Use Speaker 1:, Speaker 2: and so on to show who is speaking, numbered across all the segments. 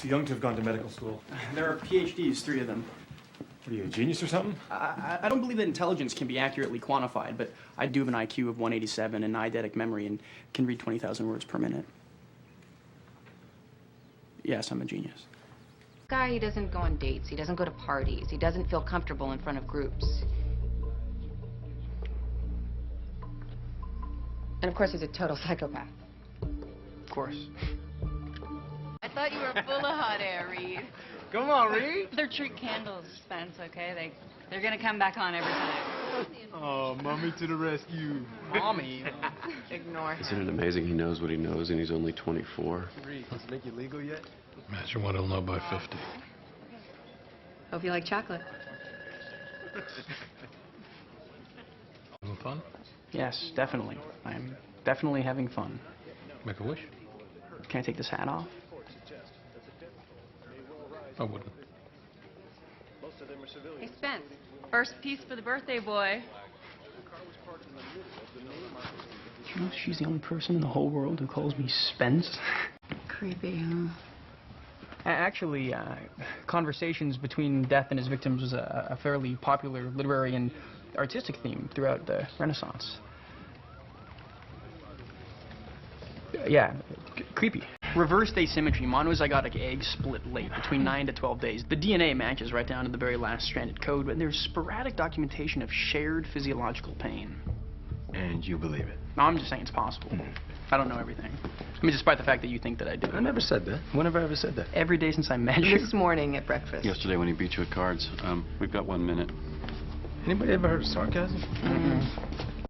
Speaker 1: Too young to have gone to medical school.
Speaker 2: There are PhDs, 3 of them.
Speaker 1: What are you, a genius or something?
Speaker 2: I don't believe that intelligence can be accurately quantified, but I do have an IQ of 187 and eidetic memory and can read 20,000 words per minute. Yes, I'm a genius.
Speaker 3: Guy, he doesn't go on dates, he doesn't go to parties, he doesn't feel comfortable in front of groups. And of course, he's a total psychopath.
Speaker 2: Of course.
Speaker 4: I thought you were full of hot air, Reid.
Speaker 5: Come on, Reid.
Speaker 4: They're treat candles, Spence, okay? They're gonna come back on every time.
Speaker 5: Oh, mommy to the rescue.
Speaker 2: Mommy.
Speaker 4: Ignore
Speaker 6: Isn't
Speaker 4: him.
Speaker 6: it amazing he knows what he knows and he's only 24?
Speaker 5: Reid, does it make you legal yet?
Speaker 7: Imagine what he'll know by 50.
Speaker 4: Hope you like chocolate.
Speaker 7: Having fun?
Speaker 2: Yes, definitely. I'm definitely having fun.
Speaker 7: Make a wish?
Speaker 2: Can I take this hat off?
Speaker 7: I wouldn't.
Speaker 4: Hey, Spence, first piece for the birthday boy.
Speaker 2: You know, she's the only person in the whole world who calls me Spence.
Speaker 4: Creepy, huh?
Speaker 2: Actually, conversations between Death and his victims was a fairly popular literary and artistic theme throughout the Renaissance. Yeah, creepy. Reversed asymmetry, monozygotic eggs split late, between 9 to 12 days. The DNA matches right down to the very last stranded code, but there's sporadic documentation of shared physiological pain.
Speaker 5: And you believe it?
Speaker 2: No, I'm just saying it's possible. I don't know everything. I mean, despite the fact that you think that I do.
Speaker 5: I never said that. When have I ever said that?
Speaker 2: Every day since I met you.
Speaker 4: This morning at breakfast.
Speaker 6: Yesterday when he beat you at cards. We've got 1 minute.
Speaker 5: Anybody ever heard of sarcasm?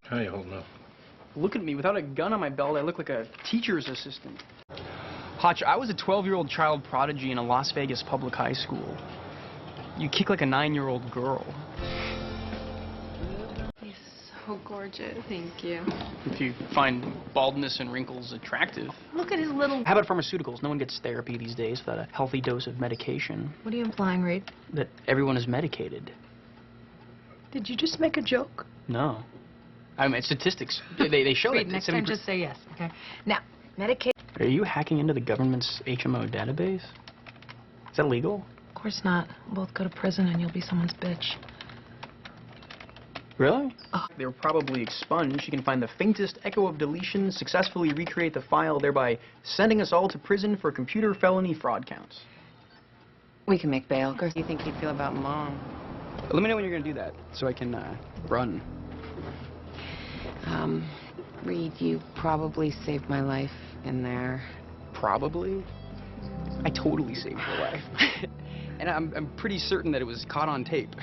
Speaker 7: How you holding up?
Speaker 2: Look at me. Without a gun on my belt, I look like a teacher's assistant. Hotch, I was a 12-year-old child prodigy in a Las Vegas public high school. You kick like a 9-year-old girl.
Speaker 4: He's so gorgeous. Thank you.
Speaker 2: If you find baldness and wrinkles attractive.
Speaker 4: Look at his little...
Speaker 2: How about pharmaceuticals? No one gets therapy these days without a healthy dose of medication.
Speaker 4: What are you implying, Reid?
Speaker 2: That everyone is medicated.
Speaker 4: Did you just make a joke?
Speaker 2: No. I mean, statistics, they show
Speaker 4: Reid,
Speaker 2: that.
Speaker 4: next time just say yes, okay? Now, Medicaid...
Speaker 2: Are you hacking into the government's HMO database? Is that legal?
Speaker 4: Of course not. We'll both go to prison and you'll be someone's bitch.
Speaker 2: Really? They were probably expunged. You can find the faintest echo of deletion, successfully recreate the file, thereby sending us all to prison for computer felony fraud counts.
Speaker 3: We can make bail. How do you think he'd feel about Mom?
Speaker 2: Let me know when you're going to do that, so I can, run.
Speaker 3: Reid, you probably saved my life in there.
Speaker 2: Probably? I totally saved your life. And I'm pretty certain that it was caught on tape.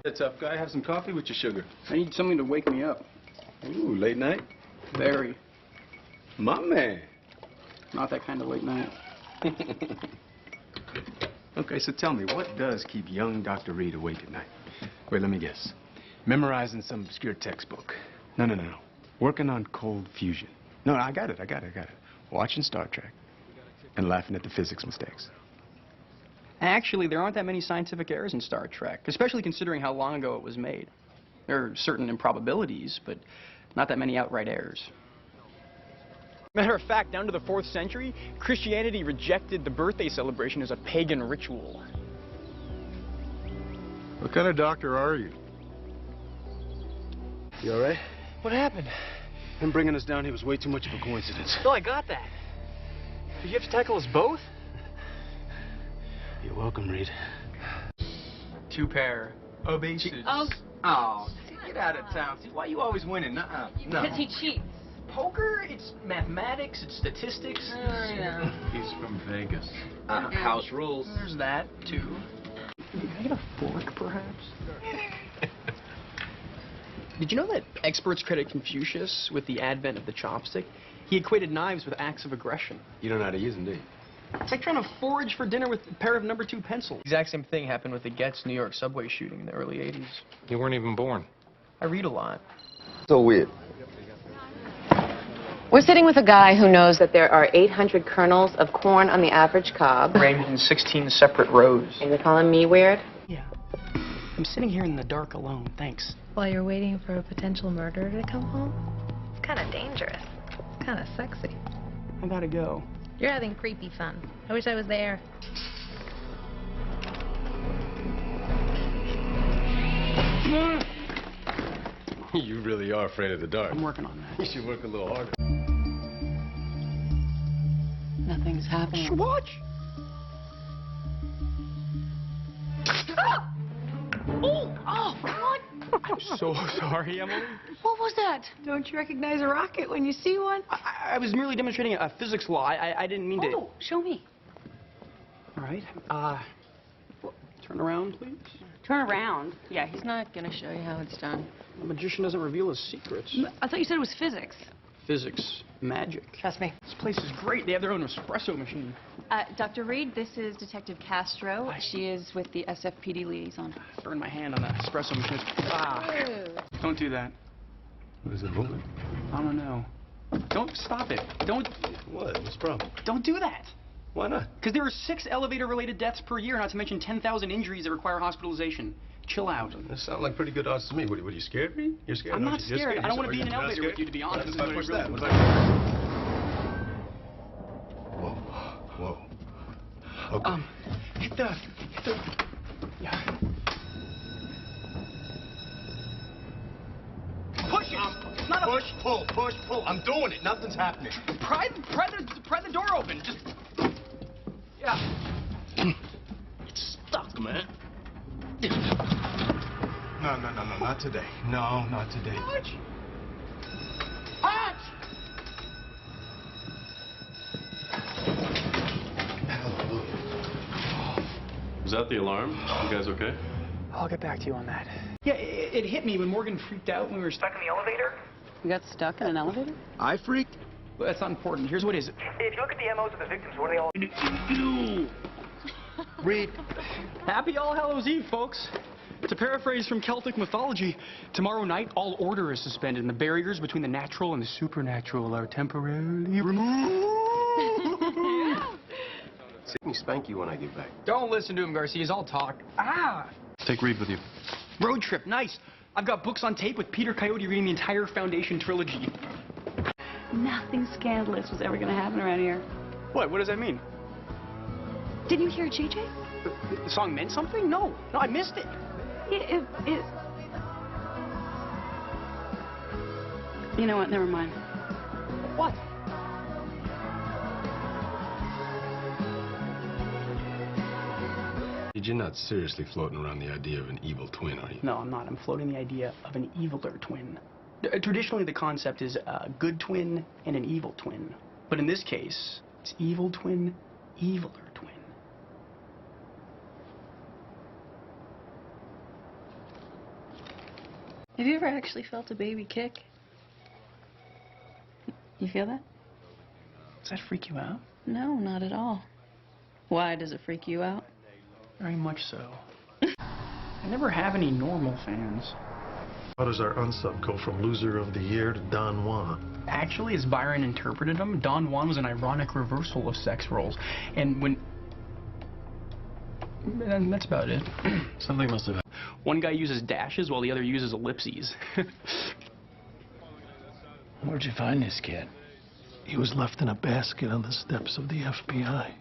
Speaker 5: A tough guy. Have some coffee with your sugar.
Speaker 2: I need something to wake me up.
Speaker 5: Ooh, late night?
Speaker 2: Very.
Speaker 5: My man.
Speaker 2: Not that kind of late night.
Speaker 5: Okay, so tell me, what does keep young Dr. Reid awake at night? Wait, let me guess. Memorizing some obscure textbook. No. Working on cold fusion. No, I got it. Watching Star Trek and laughing at the physics mistakes.
Speaker 2: Actually, there aren't that many scientific errors in Star Trek, especially considering how long ago it was made. There are certain improbabilities, but not that many outright errors. Matter of fact, down to the 4th century, Christianity rejected the birthday celebration as a pagan ritual.
Speaker 7: What kind of doctor are you?
Speaker 5: You all right?
Speaker 2: What happened?
Speaker 5: Him bringing us down here was way too much of a coincidence.
Speaker 2: No, I got that. Did you have to tackle us both?
Speaker 5: You're welcome, Reid.
Speaker 2: 2 pair of aces.
Speaker 5: Oh, get out of town. See, why you always winning? No.
Speaker 4: Because he cheats.
Speaker 2: Poker, it's mathematics, it's statistics.
Speaker 6: He's from Vegas.
Speaker 5: House rules.
Speaker 2: There's that, too. Can I get a fork, perhaps? Did you know that experts credit Confucius with the advent of the chopstick? He equated knives with acts of aggression.
Speaker 5: You don't know how to use them, do you?
Speaker 2: It's like trying to forage for dinner with a pair of number 2 pencils. The exact same thing happened with the Getz New York subway shooting in the early 80s.
Speaker 7: You weren't even born.
Speaker 2: I read a lot.
Speaker 5: So weird.
Speaker 3: We're sitting with a guy who knows that there are 800 kernels of corn on the average cob.
Speaker 2: Arranged in 16 separate rows.
Speaker 3: And you're calling me weird?
Speaker 2: Yeah. I'm sitting here in the dark alone, thanks.
Speaker 8: While you're waiting for a potential murderer to come home? It's kind of dangerous. It's kind of sexy.
Speaker 2: I gotta go.
Speaker 8: You're having creepy fun. I wish I was there.
Speaker 5: You really are afraid of the dark.
Speaker 2: I'm working on that.
Speaker 5: You should work a little harder.
Speaker 4: Nothing's happening.
Speaker 2: Watch!
Speaker 4: Oh, what?
Speaker 2: I'm so sorry, Emily.
Speaker 4: What was that? Don't you recognize a rocket when you see one?
Speaker 2: I was merely demonstrating a physics law. I didn't mean to...
Speaker 4: Oh, show me.
Speaker 2: All right. Turn around, please.
Speaker 4: Turn around. Yeah, he's not going to show you how it's done.
Speaker 2: The magician doesn't reveal his secrets.
Speaker 4: I thought you said it was physics.
Speaker 2: Physics. Magic.
Speaker 4: Trust me.
Speaker 2: This place is great. They have their own espresso machine.
Speaker 4: Dr. Reid, this is Detective Castro. She is with the SFPD liaison.
Speaker 2: Burned my hand on the espresso machine. Ah. Don't do that.
Speaker 5: What is it, moving?
Speaker 2: I don't know. Don't stop it. Don't.
Speaker 5: What? What's the problem?
Speaker 2: Don't do that.
Speaker 5: Why not?
Speaker 2: Because there are 6 elevator-related deaths per year, not to mention 10,000 injuries that require hospitalization. Chill out.
Speaker 5: That sounds like pretty good odds to me. What are you scared of me? You're scared?
Speaker 2: I'm not
Speaker 5: aren't you? You're
Speaker 2: scared. I don't want to be in an
Speaker 5: You're not
Speaker 2: elevator
Speaker 5: scared?
Speaker 2: with you, to be honest.
Speaker 5: What if I push that? What if I... Whoa. Whoa. Okay.
Speaker 2: Hit the... Yeah. Push it! It's not a...
Speaker 5: Push, pull. I'm doing it. Nothing's happening.
Speaker 2: Pry the door open. Just... Yeah.
Speaker 5: It's stuck, man. No, not today. No, not today.
Speaker 2: Watch. Hot!
Speaker 6: Was that the alarm? You guys okay?
Speaker 2: I'll get back to you on that. Yeah, it hit me when Morgan freaked out when we were stuck in the elevator.
Speaker 4: You got stuck in an elevator?
Speaker 5: I freaked?
Speaker 2: But that's not important. Here's what is.
Speaker 9: If you look at the MOs of the victims, what are they all...
Speaker 5: Reid.
Speaker 2: Happy All Hallows Eve, folks. To paraphrase from Celtic mythology, tomorrow night all order is suspended and the barriers between the natural and the supernatural are temporarily removed.
Speaker 5: Let me spank you when I get back.
Speaker 2: Don't listen to him, Garcia's all talk. Ah!
Speaker 6: Take Reid with you.
Speaker 2: Road trip, nice. I've got books on tape with Peter Coyote reading the entire Foundation trilogy.
Speaker 4: Nothing scandalous was ever going to happen around here.
Speaker 2: What does that mean?
Speaker 4: Didn't you hear JJ?
Speaker 2: The song meant something? No, I missed it.
Speaker 4: It... You know what? Never mind.
Speaker 2: What?
Speaker 5: You're not seriously floating around the idea of an evil twin, are you?
Speaker 2: No, I'm not. I'm floating the idea of an eviler twin. Traditionally, the concept is a good twin and an evil twin. But in this case, it's evil twin, eviler twin.
Speaker 4: Have you ever actually felt a baby kick? You feel that?
Speaker 2: Does that freak you out?
Speaker 4: No, not at all. Why does it freak you out?
Speaker 2: Very much so. I never have any normal fans.
Speaker 10: How does our unsub go from loser of the year to Don Juan?
Speaker 2: Actually, as Byron interpreted them, Don Juan was an ironic reversal of sex roles. And when... And that's about it.
Speaker 6: Something must have happened.
Speaker 2: One guy uses dashes while the other uses ellipses.
Speaker 10: Where'd you find this kid? He was left in a basket on the steps of the FBI.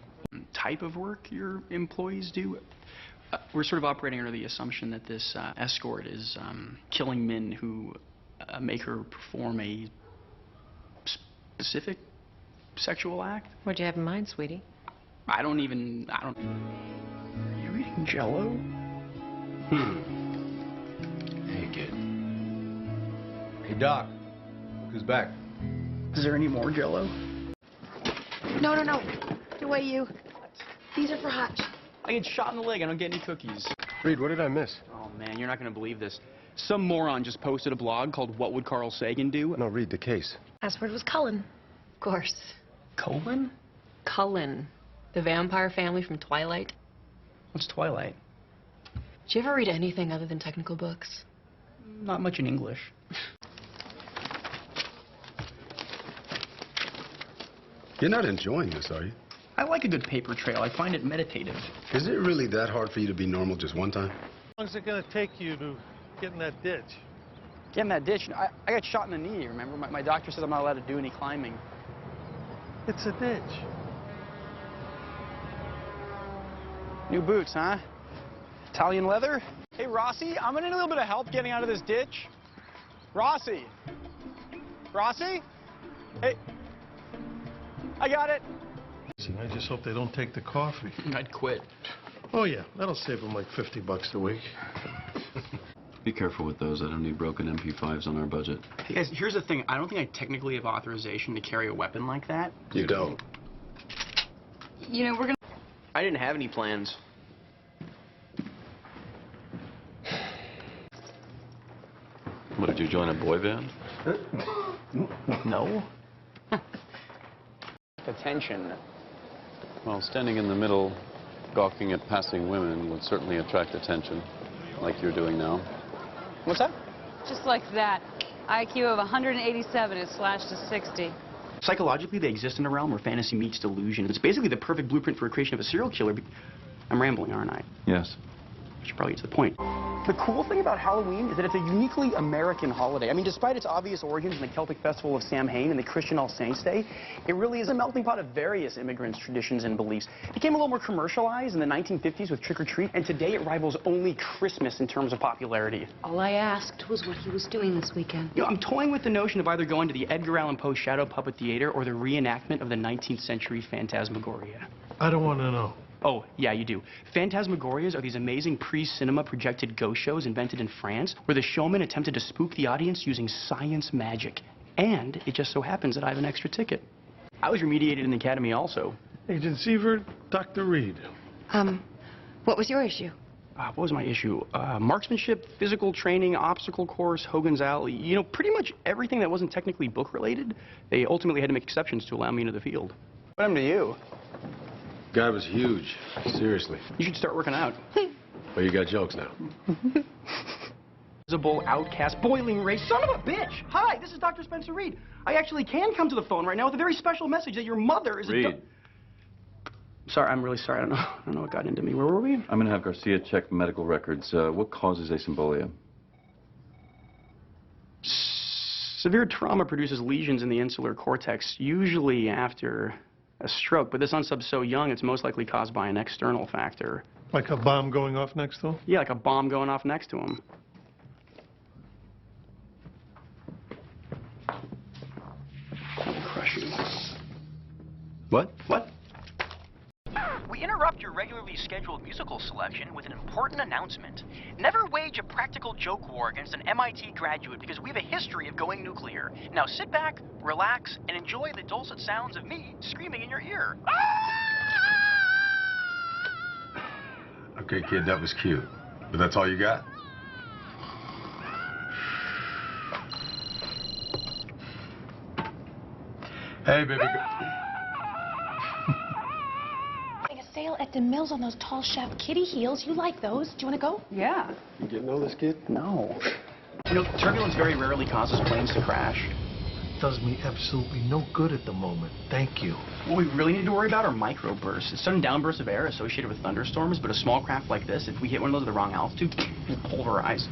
Speaker 2: Type of work your employees do? We're sort of operating under the assumption that this escort is killing men who make her perform a specific sexual act.
Speaker 3: What'd you have in mind, sweetie?
Speaker 2: I don't... Are you eating Jell-O?
Speaker 5: Hey, kid. Hey, Doc. Who's back?
Speaker 2: Is there any more Jell-O?
Speaker 8: No. Get away, you. These are for Hutch.
Speaker 2: I get shot in the leg. I don't get any cookies.
Speaker 5: Reid, what did I miss?
Speaker 2: Oh, man, you're not going to believe this. Some moron just posted a blog called What Would Carl Sagan Do?
Speaker 5: No, read the case.
Speaker 8: Password was Cullen.
Speaker 3: Of course.
Speaker 2: Colon?
Speaker 3: Cullen, the vampire family from Twilight.
Speaker 2: What's Twilight?
Speaker 3: Did you ever read anything other than technical books?
Speaker 2: Not much in English.
Speaker 5: You're not enjoying this, are you?
Speaker 2: I like a good paper trail. I find it meditative.
Speaker 5: Is it really that hard for you to be normal just one time?
Speaker 10: How long is it going to take you to get in that ditch?
Speaker 2: Get in that ditch. I got shot in the knee, remember? My doctor says I'm not allowed to do any climbing.
Speaker 10: It's a ditch.
Speaker 2: New boots, huh? Italian leather? Hey, Rossi, I'm gonna need a little bit of help getting out of this ditch. Rossi? Rossi? Hey. I got it.
Speaker 10: I just hope they don't take the coffee.
Speaker 2: I'd quit.
Speaker 10: Oh, yeah. That'll save them like $50 a week.
Speaker 6: Be careful with those. I don't need broken MP5s on our budget.
Speaker 2: Hey, guys, here's the thing. I don't think I technically have authorization to carry a weapon like that.
Speaker 10: You don't.
Speaker 4: You know, we're gonna...
Speaker 2: I didn't have any plans.
Speaker 6: What, did you join a boy band?
Speaker 2: No. Attention.
Speaker 6: Well, standing in the middle, gawking at passing women would certainly attract attention, like you're doing now.
Speaker 2: What's that?
Speaker 4: Just like that. IQ of 187 is slashed to 60.
Speaker 2: Psychologically, they exist in a realm where fantasy meets delusion. It's basically the perfect blueprint for a creation of a serial killer. I'm rambling, aren't I?
Speaker 6: Yes.
Speaker 2: I should probably get to the point. The cool thing about Halloween is that it's a uniquely American holiday. I mean, despite its obvious origins in the Celtic festival of Samhain and the Christian All Saints' Day, it really is a melting pot of various immigrants' traditions and beliefs. It became a little more commercialized in the 1950s with Trick or Treat, and today it rivals only Christmas in terms of popularity.
Speaker 3: All I asked was what he was doing this weekend.
Speaker 2: You know, I'm toying with the notion of either going to the Edgar Allan Poe Shadow Puppet Theater or the reenactment of the 19th century Phantasmagoria.
Speaker 10: I don't want to know.
Speaker 2: Oh, yeah, you do. Phantasmagorias are these amazing pre-cinema projected ghost shows invented in France where the showman attempted to spook the audience using science magic. And it just so happens that I have an extra ticket. I was remediated in the academy also.
Speaker 10: Agent Sievert, Dr. Reid.
Speaker 8: What was your issue?
Speaker 2: What was my issue? Marksmanship, physical training, obstacle course, Hogan's Alley. You know, pretty much everything that wasn't technically book-related. They ultimately had to make exceptions to allow me into the field. What happened to you?
Speaker 5: Guy was huge. Seriously.
Speaker 2: You should start working out.
Speaker 5: Well, you got jokes now.
Speaker 2: Visible, outcast, boiling race, son of a bitch! Hi, this is Dr. Spencer Reid. I actually can come to the phone right now with a very special message that your mother is
Speaker 6: Reid.
Speaker 2: Sorry, I'm really sorry. I don't know what got into me. Where were we?
Speaker 6: I'm going to have Garcia check medical records. What causes asymbolia?
Speaker 2: Severe trauma produces lesions in the insular cortex, usually after a stroke, but this unsub's so young, it's most likely caused by an external factor.
Speaker 10: Like a bomb going off next to him?
Speaker 2: Yeah, like a bomb going off next to him. I'll crush you.
Speaker 5: What?
Speaker 2: What? We interrupt your regularly scheduled musical selection with an important announcement. Never wage a practical joke war against an MIT graduate because we have a history of going nuclear. Now sit back, relax, and enjoy the dulcet sounds of me screaming in your ear.
Speaker 5: Okay, kid, that was cute. But that's all you got? Hey, baby.
Speaker 8: A sale at the Mills on those tall shaft kitty heels. You like those? Do you want to go?
Speaker 2: Yeah.
Speaker 5: You getting all this, kid?
Speaker 2: No. You know, turbulence very rarely causes planes to crash.
Speaker 10: Does me absolutely no good at the moment. Thank you.
Speaker 2: What we really need to worry about are microbursts. It's sudden downbursts of air associated with thunderstorms, but a small craft like this, if we hit one of those at the wrong altitude, we'll pulverize.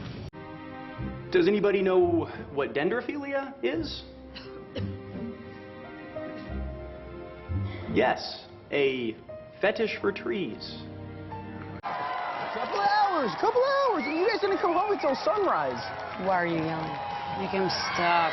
Speaker 2: Does anybody know what dendrophilia is? Yes, a fetish for trees. Couple hours, and you guys didn't come home until sunrise.
Speaker 4: Why are you yelling? Make him stop.